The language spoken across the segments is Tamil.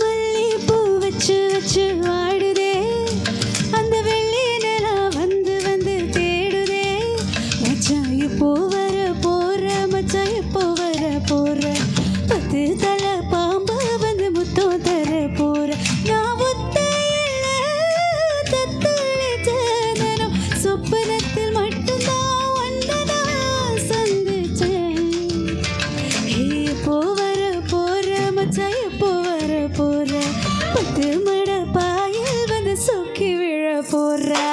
மல்லிப்பூ வச்சு வச்சு வாடுதே, அந்த வெள்ளி நிலா வந்து வந்து தேடுதே. மச்சான் எப்போ வர போற, மச்சான் எப்போ வர போற, 10 தலை பாம்பா வந்து முத்தம் தர போற. நான் ஒத்தையில தத்தளிச்ச தினம், சொப்பனத்தில் மட்டும்தான் ஒன்னதான் சந்திச்சேன். எப்போ வர போற, மச்சான் எப்போ வர போற, 10 மட பாயில் வந்து சொக்கி விழ போறா.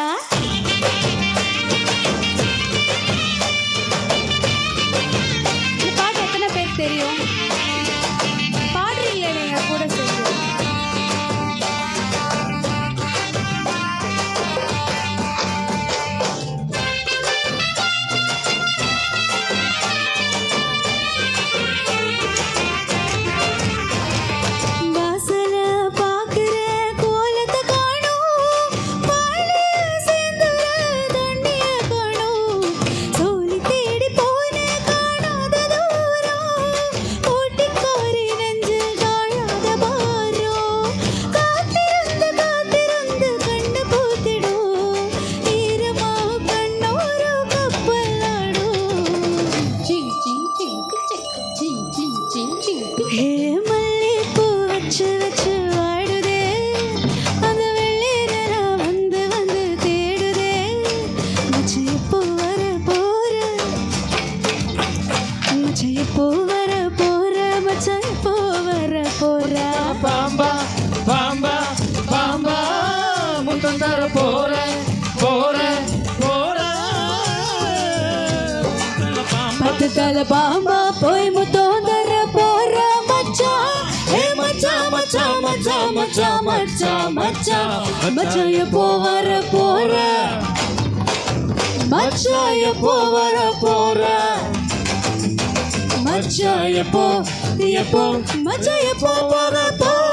இந்த பாட்டு எத்தனை பேர் தெரியும்? பாடுறீங்களே நீங்க கூட சேர்ந்து. வாசல பாக்குற கோலத்தை காணோம், பாலைய சேர்ந்துற தண்ணிய காணோம். சோலி தேடி போன காணாத தூரம், ஓட்டிக்காரி நெஞ்சில் தாழாத பாரம். காத்திருந்து காத்திருந்து கண்ணு பூத்திடும், ஈரமா கண்ணோரு கப்பலாடும். மல்லிப்பூ வச்சு வச்சு வாடுதே, அந்த வெள்ளி நிலா வந்து வந்து தேடுதே. மச்சான் எப்போ வர போற, மச்சான் எப்போ வர போற, மச்சான் எப்போ வர போற. பாம்பா பாம்பா பாம்பா முத்தம் தர போற போற போற. 10 தலை பாம்பா போய் முத்தம் தர போற. மச்சான் ஏ மச்சான் மச்சான் மச்சான் மச்சான் மச்சான் மச்சான், மச்சான் எப்போ வர போற, மச்சான் எப்போ வர போற, மச்சான் எப்போ எப்போ மச்சான் எப்போ வர போற.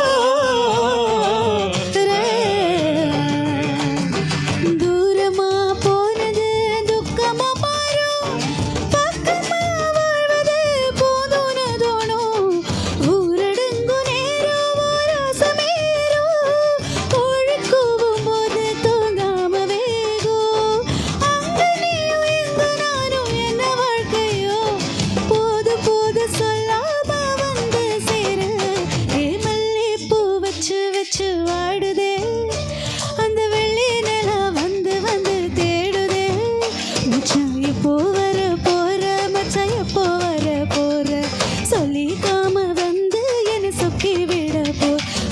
தூரமா போனது துக்கமா மாறும், பக்கமா வாழ்வது போதும்னு தோணும். ஊரடங்கு நேரம் ஓராசமேறும், கோழி கூவும் போது தூங்காம வேகும். அங்க நீயும் இங்கு நானும், என்ன வாழ்க்கையோ போது போது சொல்லாம வந்து சேர. மல்லிப்பூ வச்சு வச்சு வாடுதே, அந்த வெள்ளி நிலா வந்து வந்து தேடுதே. மச்சான் எப்போ வர போற, மச்சான் எப்போ வர போற, சொல்லிக்காம வந்து என்னை சொக்கி விட போ.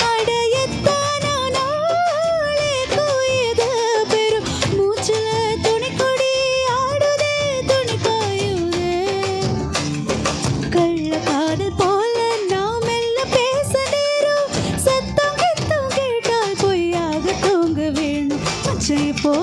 அடையத்தானா நாளே கோயுத பெரும் மூச்சுல துணிக்கொடி ஆடுதே, துணி காயுதே. கள்ள காதல் போல நாம் மெல்ல பேச நேரும், சத்தம் கித்தம் கேட்டால் பொய்யாக தூங்க வேணும். மச்சான் எப்போ